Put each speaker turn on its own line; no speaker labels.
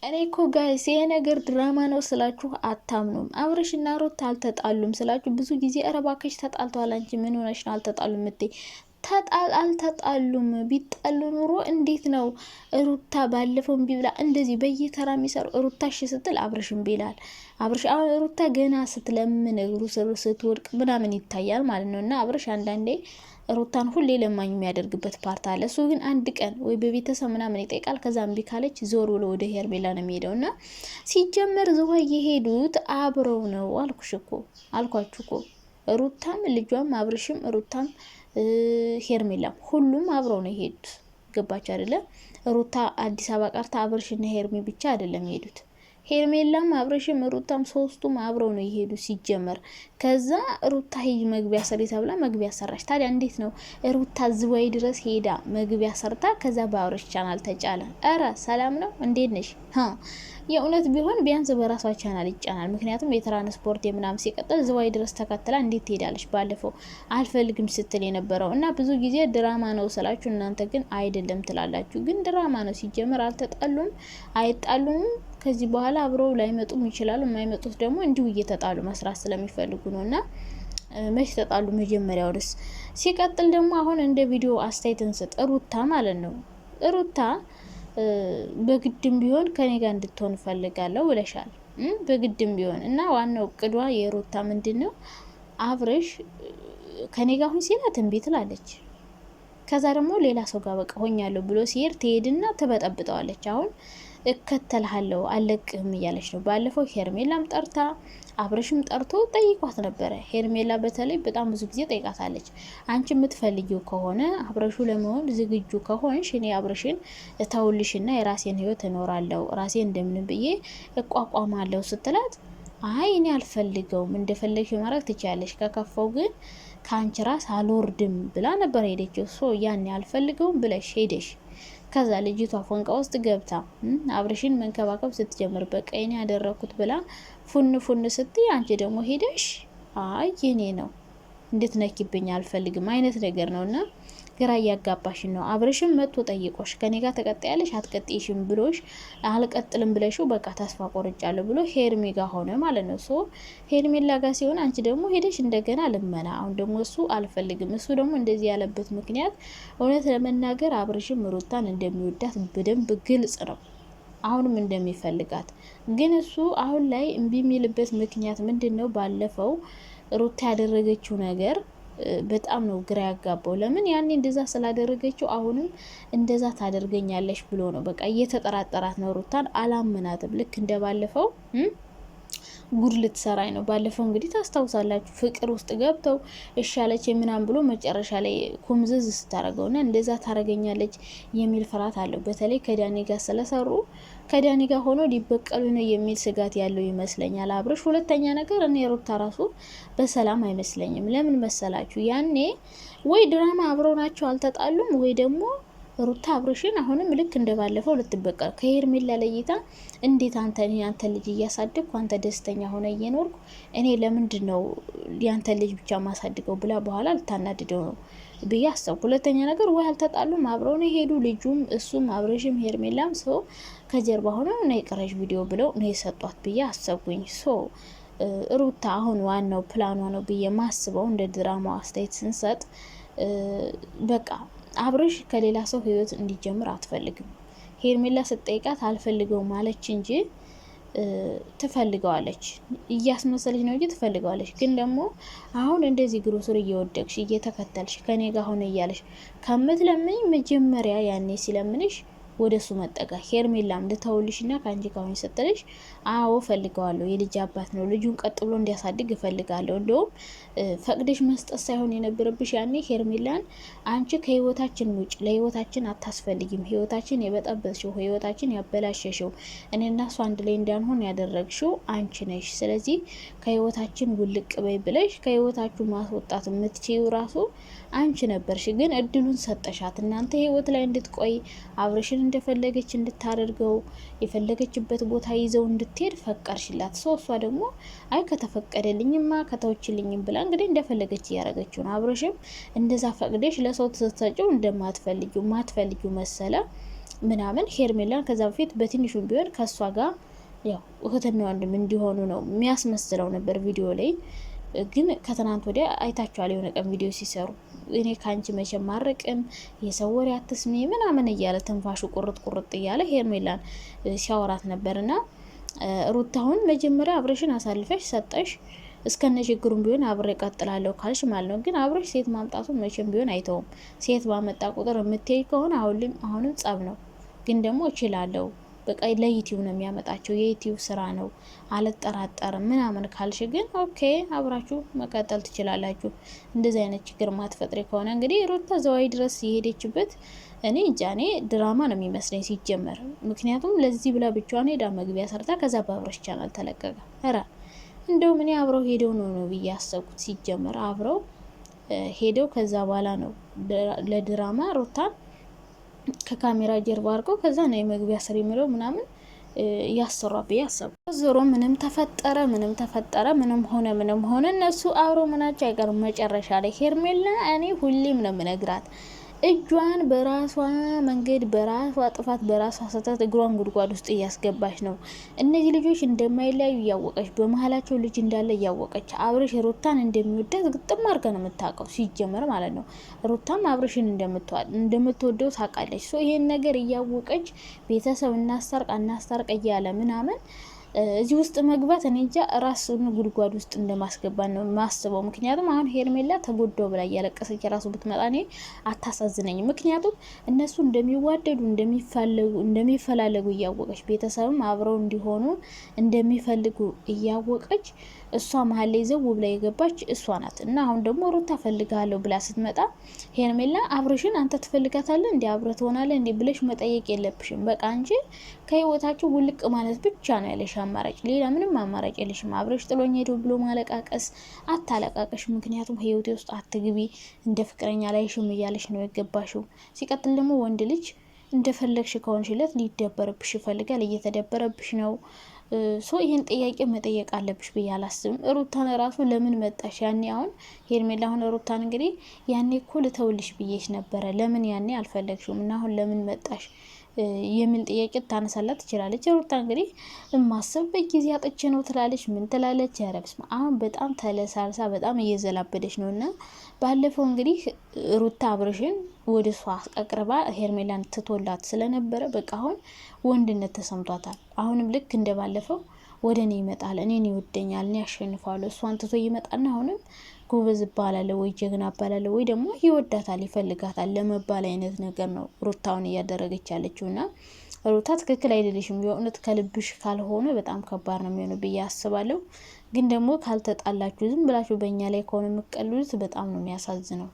እኔ እኮ ጋይስ ይሄ ነገር ድራማ ነው ስላችሁ አታምኑም። አብርሽና ሩታ አልተጣሉም ስላችሁ ብዙ ጊዜ እባክሽ ተጣልተዋል፣ አንቺ ምን ሆነሽ ነው አልተጣሉም እምትይ? አልተጣሉም። ቢጣሉ ኑሮ እንዴት ነው ሩታ ባለፈው እምቢ ብላ እንደዚህ በየተራ የሚሰሩ ሩታ እሺ ስትል አብርሽ እምቢ ይላል። አብርሽ አሁን ሩታ ገና ስትለምን እግሩ ስር ስትወድቅ ምናምን ይታያል ማለት ነው። እና አብርሽ አንዳንዴ ሩታን ሁሌ ለማኝ የሚያደርግበት ፓርት አለ። እሱ ግን አንድ ቀን ወይ በቤተሰብ ምናምን ይጠይቃል። ከዛ እምቢ ካለች ዞር ብሎ ወደ ሄርሜላ ነው የሚሄደው። እና ሲጀመር ዝዋይ የሄዱት አብረው ነው አልኳችሁ እኮ ሩታም ልጇም አብርሽም ሩታም ሄርሜላም ሁሉም አብረው ነው የሄዱት። ገባችሁ አይደለ? ሩታ አዲስ አበባ ቀርታ አብርሽና ሄርሜ ብቻ አይደለም የሄዱት። ሄርሜላም አብርሽም ሩታም ሶስቱም አብረው ነው የሄዱ ሲጀመር። ከዛ ሩታ ሄጅ መግቢያ ሰሪ ተብላ መግቢያ ሰራች። ታዲያ እንዴት ነው ሩታ ዝዋይ ድረስ ሄዳ መግቢያ ሰርታ ከዛ በአብርሽ ቻናል ተጫለ? አረ ሰላም ነው እንዴት ነሽ? የእውነት ቢሆን ቢያንስ በራሷ ቻናል ይጫናል። ምክንያቱም የትራንስፖርት የምናም ሲቀጥል ዝዋይ ድረስ ተከትላ እንዴት ትሄዳለች? ባለፈው አልፈልግም ስትል የነበረው እና ብዙ ጊዜ ድራማ ነው ስላችሁ እናንተ ግን አይደለም ትላላችሁ። ግን ድራማ ነው ሲጀመር። አልተጣሉም አይጣሉም። ከዚህ በኋላ አብረው ላይመጡም ይችላሉ። የማይመጡት ደግሞ እንዲሁ እየተጣሉ መስራት ስለሚፈልጉ ነው። እና መች ተጣሉ መጀመሪያው ድረስ። ሲቀጥል ደግሞ አሁን እንደ ቪዲዮ አስተያየት እንስጥ። ሩታ ማለት ነው ሩታ በግድም ቢሆን ከኔ ጋር እንድትሆን ፈልጋለሁ ብለሻል። በግድም ቢሆን እና ዋናው እቅዷ የሩታ ምንድነው አብርሽ ከኔ ጋር ሁን ሲላት እምቢ ትላለች። ከዛ ደግሞ ሌላ ሰው ጋር በቃ ሆኛለሁ ብሎ ሲሄድ ትሄድና ትበጠብጠዋለች። አሁን እከተልሃለሁ አለቅህም እያለች ነው። ባለፈው ሄርሜላም ጠርታ አብርሽም ጠርቶ ጠይቋት ነበረ። ሄርሜላ በተለይ በጣም ብዙ ጊዜ ጠይቃታለች። አንቺ የምትፈልጊው ከሆነ አብረሹ ለመሆን ዝግጁ ከሆንሽ እኔ አብርሽን እተውልሽና የራሴን ህይወት እኖራለሁ ራሴ እንደምን ብዬ እቋቋማለሁ ስትላት አይ እኔ አልፈልገውም እንደፈለግሽ ማድረግ ትችያለሽ ከከፈው ግን ከአንቺ ራስ አልወርድም ብላ ነበር ሄደችው። ያኔ አልፈልገውም ብለሽ ሄደሽ ከዛ ልጅቷ ፎንቃ ውስጥ ገብታ አብርሽን መንከባከብ ስትጀምር በቃ እኔ ያደረኩት ብላ ፉን ስትይ አንቺ ደግሞ ሄደሽ አይ የኔ ነው እንድትነኪብኝ አልፈልግም አይነት ነገር ነውና ግራ ያጋባሽ ነው። አብርሽም መጥቶ ጠይቆሽ ከኔ ጋር ተቀጣያለሽ አትቀጥይሽም ብሎሽ አልቀጥልም ብለሽው በቃ ተስፋ ቆርጫለሁ ብሎ ሄርሜ ጋር ሆነ ማለት ነው። ሄርሜላ ጋር ሲሆን አንቺ ደግሞ ሄደሽ እንደገና ልመና። አሁን ደግሞ እሱ አልፈልግም። እሱ ደግሞ እንደዚህ ያለበት ምክንያት እውነት ለመናገር አብርሽም ሩታን እንደሚወዳት በደንብ ግልጽ ነው። አሁንም እንደሚፈልጋት ግን እሱ አሁን ላይ እምቢ የሚልበት ምክንያት ምንድነው? ባለፈው ሩታ ያደረገችው ነገር በጣም ነው ግራ ያጋባው። ለምን ያኔ እንደዛ ስላደረገችው አሁንም እንደዛ ታደርገኛለሽ ብሎ ነው በቃ እየተጠራጠራት ነው። ሩታን አላመናትም። ልክ እንደባለፈው ጉድ ልትሰራኝ ነው። ባለፈው እንግዲህ ታስታውሳላችሁ ፍቅር ውስጥ ገብተው እሻለች ምናምን ብሎ መጨረሻ ላይ ኩምዝዝ ስታረገውና እንደዛ ታረገኛለች የሚል ፍርሃት አለው። በተለይ ከዳኒ ጋር ስለሰሩ ከዳኒ ጋር ሆኖ ሊበቀሉ ነው የሚል ስጋት ያለው ይመስለኛል አብርሽ። ሁለተኛ ነገር እኔ ሩታ ራሱ በሰላም አይመስለኝም። ለምን መሰላችሁ? ያኔ ወይ ድራማ አብረው ናቸው አልተጣሉም፣ ወይ ደግሞ ሩታ አብርሽን አሁንም ልክ እንደባለፈው ልትበቀል ከሄርሜላ ለይታ እንዴት አንተ ልጅ እያሳደግኩ አንተ ደስተኛ ሆነ እየኖርኩ እኔ ለምንድን ነው ያንተ ልጅ ብቻ ማሳድገው ብላ በኋላ ልታናድደው ነው ብዬ አሰብኩ። ሁለተኛ ነገር ወይ አልተጣሉም አብረው ነው ሄዱ። ልጁም እሱም አብርሽም ሄርሜላም ሰው ከጀርባ ሆነው ነው የቀረሽ ቪዲዮ ብለው ነው የሰጧት ብዬ አሰብኩኝ። ሩታ አሁን ዋናው ፕላኗ ነው ብዬ ማስበው እንደ ድራማው አስተያየት ስንሰጥ በቃ አብርሽ ከሌላ ሰው ህይወት እንዲጀምር አትፈልግም። ሄርሜላ ስትጠይቃት አልፈልገው ማለች እንጂ ትፈልገዋለች። እያስመሰለች ነው እንጂ ትፈልገዋለች። ግን ደግሞ አሁን እንደዚህ ግሩስር እየወደቅሽ እየተከተልሽ ከኔ ጋር ሆነ እያለሽ ከምትለምኝ መጀመሪያ ያኔ ሲለምንሽ ወደሱ መጠጋ። ሄርሜላም ልተውልሽና ካንጂ ካሁን ስትልሽ አዎ ፈልገዋለሁ፣ የልጅ አባት ነው፣ ልጁን ቀጥሎ እንዲያሳድግ እፈልጋለሁ። እንደውም ፈቅደሽ መስጠት ሳይሆን የነበረብሽ ያኔ ሄርሜላን አንቺ ከህይወታችን ውጭ ለህይወታችን አታስፈልጊም፣ ህይወታችን የበጠበጥሽው፣ ህይወታችን ያበላሸሽው፣ እኔና እሱ አንድ ላይ እንዳንሆን ያደረግሽው አንቺ ነሽ። ስለዚህ ከህይወታችን ውልቅ በይ ብለሽ ከህይወታችሁ ማስወጣት የምትችይው ራሱ አንቺ ነበርሽ። ግን እድሉን ሰጠሻት። እናንተ ህይወት ላይ እንድትቆይ አብርሽን እንደፈለገች እንድታደርገው የፈለገችበት ቦታ ይዘው እንድትሄድ ፈቀርሽላት። እሷ ደግሞ አይ ከተፈቀደልኝማ ከተወችልኝም ብላ እንግዲህ እንደፈለገች እያደረገችው ነው። አብርሽም እንደዛ ፈቅደሽ ለሰው ተሰጠው እንደማትፈልጊው መሰለ። ምናምን ሄርሜላን ከዛ በፊት በትንሹም ቢሆን ከሷ ጋር ያው እህትና ወንድም እንዲሆኑ ነው የሚያስመስለው ነበር ቪዲዮ ላይ። ግን ከትናንት ወዲያ አይታችኋል የሆነ ቀን ቪዲዮ ሲሰሩ እኔ ካንቺ መቼም ማረቅም የሰው ወሬ አትስሚ ምናምን እያለ ትንፋሹ ቁርጥ እያለ ሄርሜላን ሲያወራት ነበርና ሩታሁን መጀመሪያ አብረሽን አሳልፈሽ ሰጠሽ እስከነ ችግሩም ቢሆን አብሬ ቀጥላለሁ ካልሽ ማለት ነው። ግን አብረሽ ሴት ማምጣቱን መቼም ቢሆን አይተውም። ሴት ባመጣ ቁጥር የምትሄድ ከሆነ አሁንም ጸብ ነው። ግን ደግሞ እችላለሁ በቃ ለዩቲዩብ ነው የሚያመጣቸው የዩቲዩብ ስራ ነው አልጠራጠርም ምናምን ካልሽ ግን ኦኬ አብራችሁ መቀጠል ትችላላችሁ። እንደዚህ አይነት ችግር ማትፈጥሪ ከሆነ እንግዲህ ሩታ ዘዋይ ድረስ የሄደችበት እኔ እንጃ እኔ ድራማ ነው የሚመስለኝ ሲጀመር። ምክንያቱም ለዚህ ብላ ብቻዋን ሄዳ መግቢያ ሰርታ ከዛ በአብረሽ ቻናል ተለቀቀ። እንደው ምን አብረው ሄደው ነው ብዬ ያሰብኩት ሲጀመር አብረው ሄደው ከዛ በኋላ ነው ለድራማ ሩታን ከካሜራ ጀርባ አድርገው ከዛ ነው የመግቢያ ስር የሚለው ምናምን ያሰራ ብዬ አሰብኩ። ዞሮ ምንም ተፈጠረ ምንም ሆነ እነሱ አብረው ምናቸው አይቀርም መጨረሻ ላይ። ሄርሜላ እኔ ሁሌም ነው የምነግራት እጇን በራሷ መንገድ በራሷ ጥፋት በራሷ ስህተት እግሯን ጉድጓድ ውስጥ እያስገባች ነው። እነዚህ ልጆች እንደማይለያዩ እያወቀች በመሀላቸው ልጅ እንዳለ እያወቀች አብረሽ ሩታን እንደሚወዳት ግጥም አድርጋ ነው የምታውቀው ሲጀመር ማለት ነው። ሩታም አብረሽን እንደምትወደው ታውቃለች። ይሄን ነገር እያወቀች ቤተሰብ እናስታርቅ እያለ ምናምን እዚህ ውስጥ መግባት እኔ እንጃ ራሱን ጉድጓድ ውስጥ እንደማስገባት ነው ማስበው። ምክንያቱም አሁን ሄርሜላ ተጎዳው ብላ እያለቀሰች ራሱ ብትመጣ እኔ አታሳዝነኝም። ምክንያቱም እነሱ እንደሚዋደዱ እንደሚፈላለጉ እያወቀች ቤተሰብም አብረው እንዲሆኑ እንደሚፈልጉ እያወቀች እሷ መሀል ላይ ዘው ብላ የገባች እሷ ናት። እና አሁን ደግሞ ሩታ ፈልጋለሁ ብላ ስትመጣ ሄርሜላ አብረሽን አንተ ትፈልጋታለህ እንዲ አብረ ትሆናለህ እንዲ ብለሽ መጠየቅ የለብሽም። በቃ አንቺ ከህይወታችሁ ውልቅ ማለት ብቻ ነው ያለሽ አማራጭ፣ ሌላ ምንም አማራጭ የለሽም። አብረሽ ጥሎኝ ሄዶ ብሎ ማለቃቀስ አታለቃቀሽ። ምክንያቱም ህይወቴ ውስጥ አትግቢ እንደ ፍቅረኛ ላይ ሽም እያለሽ ነው የገባሽው። ሲቀጥል ደግሞ ወንድ ልጅ እንደፈለግሽ ከሆንሽለት ሊደበርብሽ ይፈልጋል፣ እየተደበረብሽ ነው። ይህን ጥያቄ መጠየቅ አለብሽ ብዬ አላስብም። ሩታን ራሱ ለምን መጣሽ? ያኔ አሁን ሄርሜላ አሁን ሩታን እንግዲህ ያኔ እኮ ልተውልሽ ብዬሽ ነበረ፣ ለምን ያኔ አልፈለግሽም እና አሁን ለምን መጣሽ የሚል ጥያቄ ታነሳላት ትችላለች። ሩታ እንግዲህ የማስብበት ጊዜ አጥቼ ነው ትላለች። ምን ትላለች? ያረብስማ አሁን በጣም ተለሳልሳ በጣም እየዘላበደች ነው። እና ባለፈው እንግዲህ ሩታ አብረሽን ወደ እሷ አቅርባ ሄርሜላን ትቶላት ስለነበረ በቃ አሁን ወንድነት ተሰምቷታል። አሁንም ልክ እንደ ባለፈው ወደ እኔ ይመጣል፣ እኔን ይወደኛል፣ እኔ ያሸንፋለሁ፣ እሷን ትቶ ይመጣና አሁንም ጎበዝ እባላለሁ ወይ ጀግና እባላለሁ ወይ ደግሞ ይወዳታል ይፈልጋታል ለመባል አይነት ነገር ነው ሩታውን እያደረገች ያለችውና ሩታ ትክክል አይደለሽም። የእውነት ከልብሽ ካልሆነ በጣም ከባድ ነው የሚሆነው ብዬ አስባለሁ። ግን ደግሞ ካልተጣላችሁ ዝም ብላችሁ በእኛ ላይ ከሆነ የምትቀልሉት በጣም ነው የሚያሳዝነው።